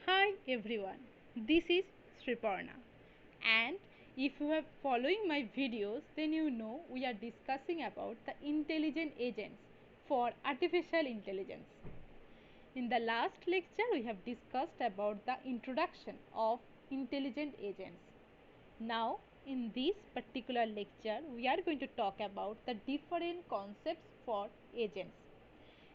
Hi everyone, this is Sriparna, and if you are following my videos, then you know we are discussing about the intelligent agents for artificial intelligence. In the last lecture, we have discussed about the introduction of intelligent agents. Now, in this particular lecture, we are going to talk about the different concepts for agents.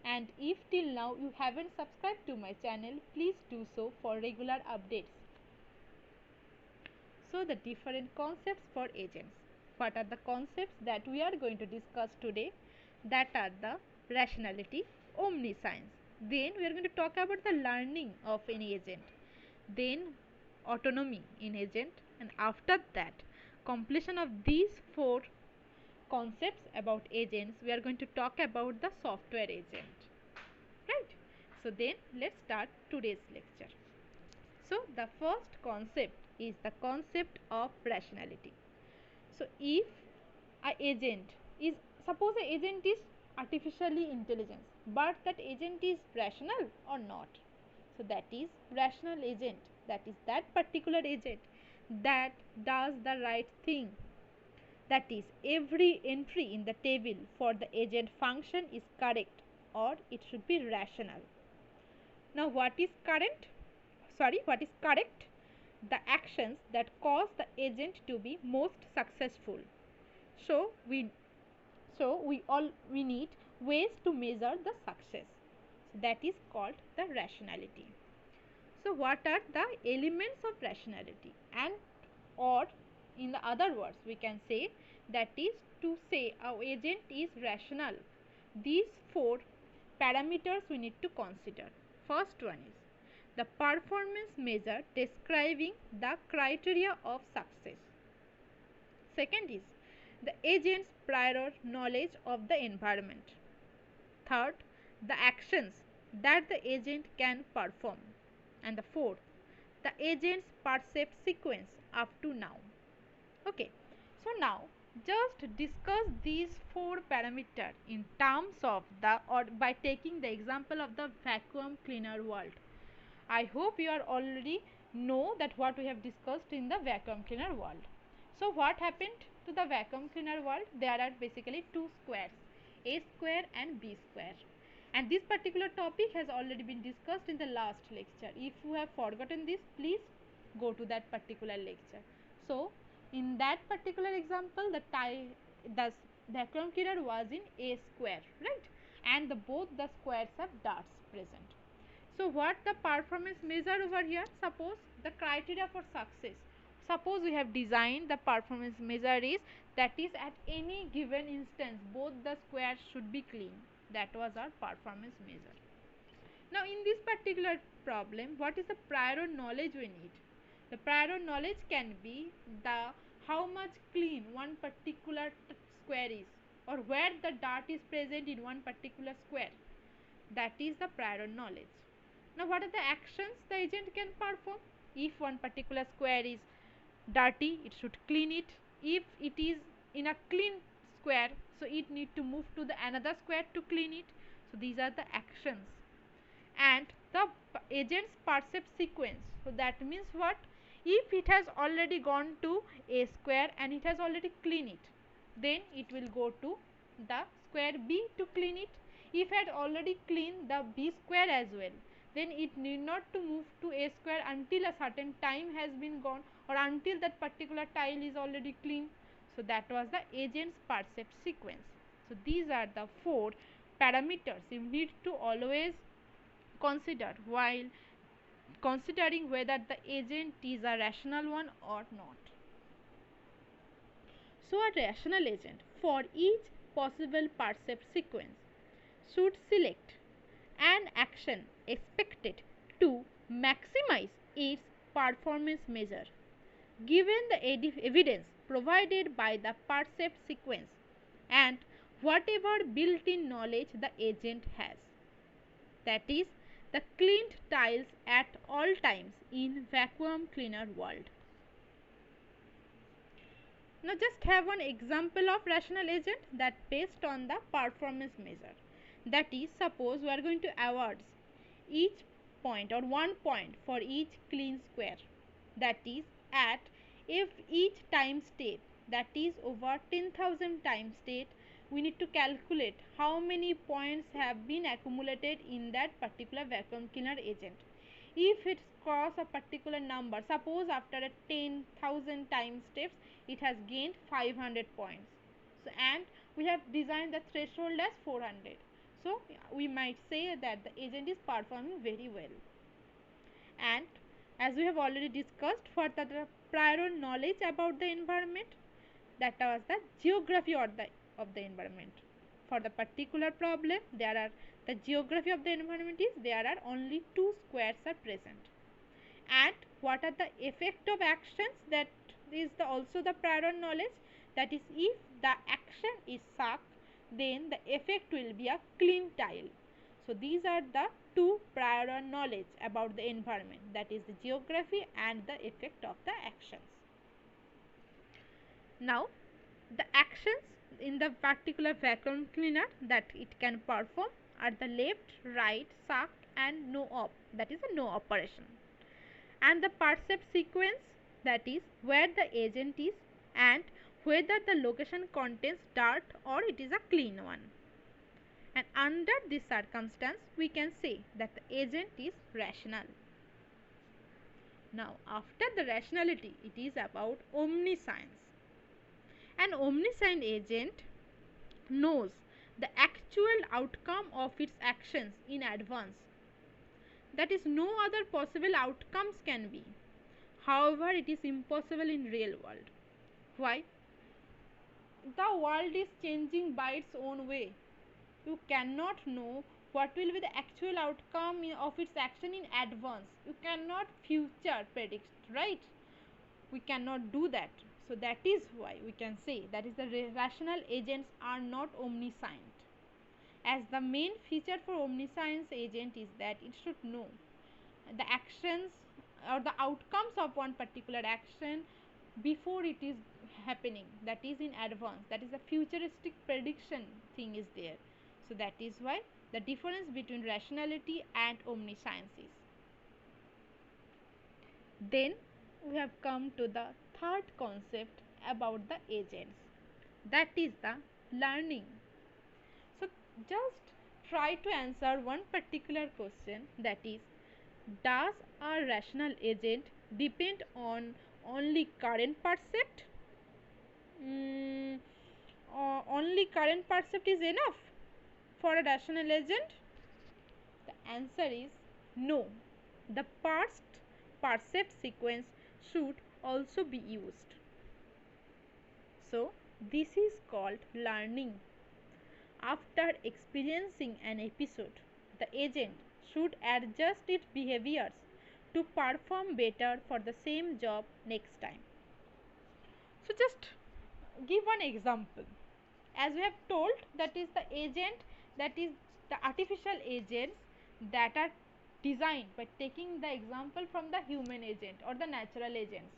And if till now you haven't subscribed to my channel, please do so for regular updates. So, the different concepts for agents. What are the concepts that we are going to discuss today? That are the rationality, omniscience. Then we are going to talk about the learning of an agent. Then autonomy in agent, and after that completion of these four concepts about agents, we are going to talk about the software agent. Right? So then let's start today's lecture. So the first concept is the concept of rationality. So if a agent is, suppose a agent is artificially intelligent, but that agent is rational or not. So that is rational agent. That is that particular agent that does the right thing. That is, every entry in the table for the agent function is correct, or it should be rational. Now what is what is correct? The actions that cause the agent to be most successful. So we need ways to measure the success. So that is called the rationality. So what are the elements of rationality? And or in the other words, we can say that is, to say our agent is rational, these four parameters we need to consider. First one is the performance measure describing the criteria of success. Second is the agent's prior knowledge of the environment. Third, the actions that the agent can perform. And the fourth, the agent's perceived sequence up to now. Okay, so now just discuss these four parameters in terms of the, or by taking the example of the vacuum cleaner world. I hope you are already know that what we have discussed in the vacuum cleaner world. So what happened to the vacuum cleaner world? There are basically two squares, A square and B square. And this particular topic has already been discussed in the last lecture. If you have forgotten this, please go to that particular lecture. So in that particular example, the vacuum cleaner was in A square, right? And both the squares have darts present. So what the performance measure over here? Suppose the criteria for success. Suppose we have designed the performance measure is, that is, at any given instance both the squares should be clean. That was our performance measure. Now in this particular problem, what is the prior knowledge we need? The prior knowledge can be the how much clean one particular square is, or where the dart is present in one particular square. That is the prior knowledge. Now what are the actions the agent can perform? If one particular square is dirty, it should clean it. If it is in a clean square, so it need to move to the another square to clean it. So these are the actions. And the agent's perceived sequence. So that means what? If it has already gone to A square and it has already cleaned it, then it will go to the square B to clean it. If it had already cleaned the B square as well, then it need not to move to A square until a certain time has been gone, or until that particular tile is already clean. So that was the agent's perceived sequence. So these are the four parameters you need to always consider while considering whether the agent is a rational one or not. So a rational agent for each possible perceived sequence should select an action expected to maximize its performance measure given the evidence provided by the perceived sequence and whatever built-in knowledge the agent has. That is, the cleaned tiles at all times in vacuum cleaner world. Now just have one example of rational agent that based on the performance measure. That is, suppose we are going to awards. Each point or 1 point for each clean square. That is, at if each time state, that is over 10,000 time state, we need to calculate how many points have been accumulated in that particular vacuum cleaner agent. If it cross a particular number, suppose after a 10,000 time steps it has gained 500 points, so, and we have designed the threshold as 400, so we might say that the agent is performing very well. And as we have already discussed, for the prior knowledge about the environment, that was the geography of the environment. For the particular problem, there are the geography of the environment is there are only two squares are present. And what are the effect of actions, that is also the prior knowledge, that is if the action is suck, then the effect will be a clean tile. So these are the two prior knowledge about the environment, that is the geography and the effect of the actions. Now the actions in the particular vacuum cleaner that it can perform are the left, right, suck and no op, that is a no operation. And the percept sequence, that is where the agent is and whether the location contains dirt or it is a clean one. And under this circumstance we can say that the agent is rational. Now after the rationality, it is about omniscience. An omniscient agent knows the actual outcome of its actions in advance. That is, no other possible outcomes can be. However, it is impossible in real world. Why? The world is changing by its own way. You cannot know what will be the actual outcome of its action in advance. You cannot future predict, right? We cannot do that. So that is why we can say that is the rational agents are not omniscient. As the main feature for omniscience agent is that it should know the actions or the outcomes of one particular action before it is happening, that is in advance, that is a futuristic prediction thing is there. So that is why the difference between rationality and omniscience is. Then we have come to the third concept about the agents, that is the learning. So just try to answer one particular question, that is, does a rational agent depend on only current percept? Or only current percept is enough for a rational agent? The answer is no. The past percept sequence should also be used. So this is called learning. After experiencing an episode, the agent should adjust its behaviors to perform better for the same job next time. So just give one example. As we have told, that is the agent, that is the artificial agents that are designed by taking the example from the human agent or the natural agents.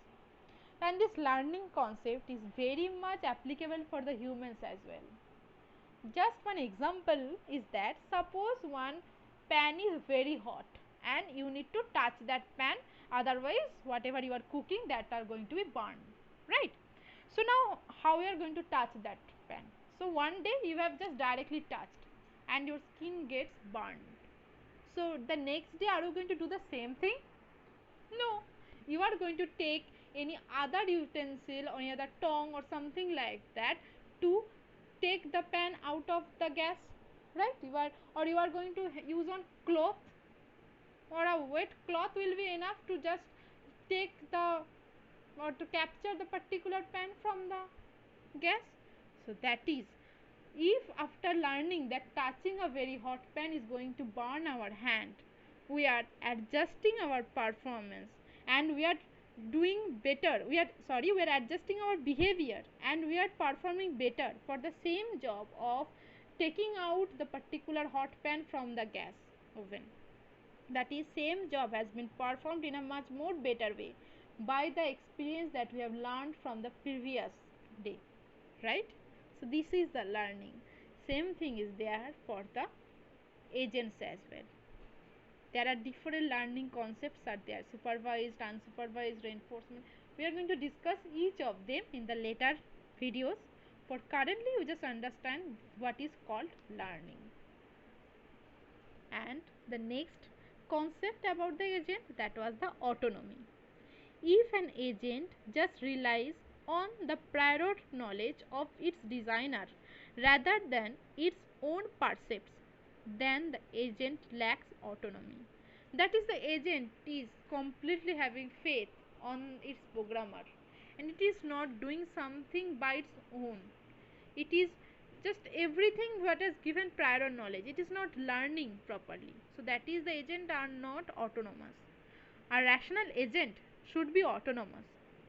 And this learning concept is very much applicable for the humans as well. Just one example is that suppose one pan is very hot and you need to touch that pan, otherwise whatever you are cooking that are going to be burned, right? So now how you are going to touch that pan? So one day you have just directly touched and your skin gets burned. So the next day are you going to do the same thing? No, you are going to take any other utensil or any other tongue or something like that to take the pan out of the gas, right? You are going to use one cloth, or a wet cloth will be enough to just take the or to capture the particular pan from the gas. So that is, if after learning that touching a very hot pan is going to burn our hand, we are adjusting our performance and we are doing better, we are adjusting our behavior and we are performing better for the same job of taking out the particular hot pan from the gas oven. That is, same job has been performed in a much more better way by the experience that we have learned from the previous day, right? So this is the learning. Same thing is there for the agents as well. There are different learning concepts are there, supervised, unsupervised, reinforcement. We are going to discuss each of them in the later videos. For currently, you just understand what is called learning. And the next concept about the agent, that was the autonomy. If an agent just relies on the prior knowledge of its designer rather than its own percepts, then the agent lacks autonomy. That is, the agent is completely having faith on its programmer and it is not doing something by its own. It is just everything what is given prior knowledge. It is not learning properly. So that is, the agent are not autonomous. A rational agent should be autonomous.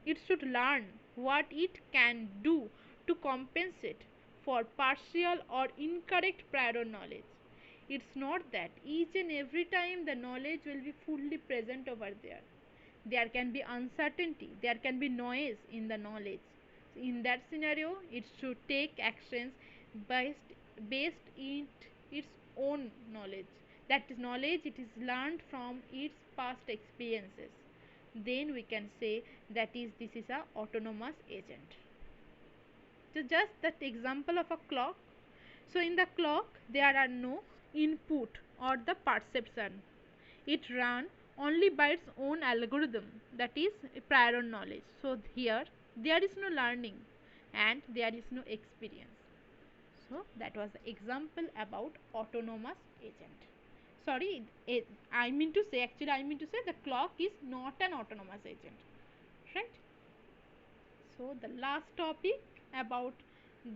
It should learn what it can do to compensate for partial or incorrect prior knowledge. It's not that each and every time the knowledge will be fully present over there. There can be uncertainty, there can be noise in the knowledge. In that scenario, it should take actions based, based in its own knowledge. That knowledge it is learned from its past experiences. Then we can say that this is a autonomous agent. So just that example of a clock. So in the clock there are no input or the perception. It run only by its own algorithm, that is prior knowledge. So here there is no learning and there is no experience. So that was the example about autonomous agent. Sorry, I mean to say, actually I mean to say the clock is not an autonomous agent, right? So the last topic about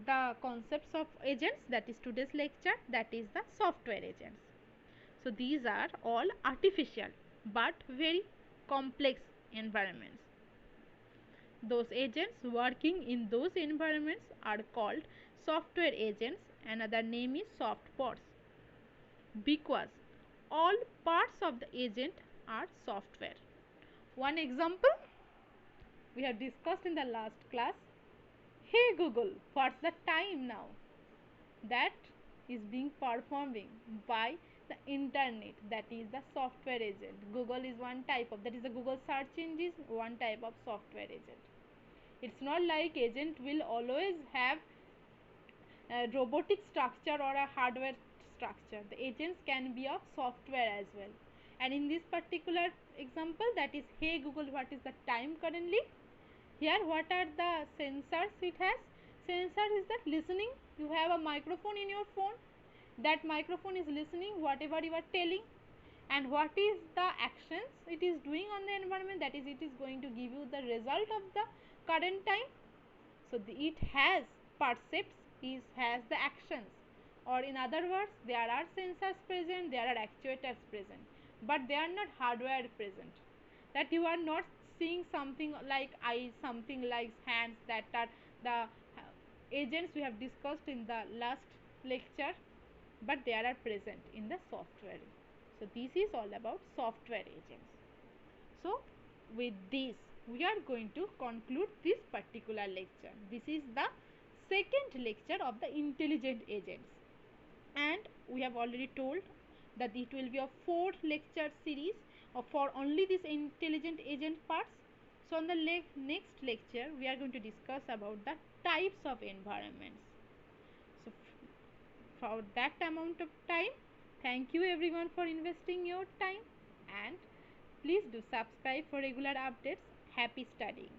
the concepts of agents, that is today's lecture, that is the software agents. So these are all artificial but very complex environments. Those agents working in those environments are called software agents. Another name is soft pods, because all parts of the agent are software. One example we have discussed in the last class. Hey Google, what's the time now? That is being performing by the internet, that is the software agent. Google is one type of, that is the Google search engine is one type of software agent. It's not like agent will always have a robotic structure or a hardware structure. The agents can be of software as well. And in this particular example, that is, hey Google, what is the time currently? Here what are the sensors it has? Sensor is that listening. You have a microphone in your phone, that microphone is listening whatever you are telling. And what is the actions it is doing on the environment, that is, it is going to give you the result of the current time. So it has percepts, it has the actions, or in other words, there are sensors present, there are actuators present, but they are not hardware present. That you are not seeing something like eyes, something like hands, that are the agents we have discussed in the last lecture, but they are present in the software. So this is all about software agents. So with this we are going to conclude this particular lecture. This is the second lecture of the intelligent agents, and we have already told that it will be a 4 lecture series for only this intelligent agent parts. So on the next lecture we are going to discuss about the types of environments. So for that amount of time, thank you everyone for investing your time, and please do subscribe for regular updates. Happy studying.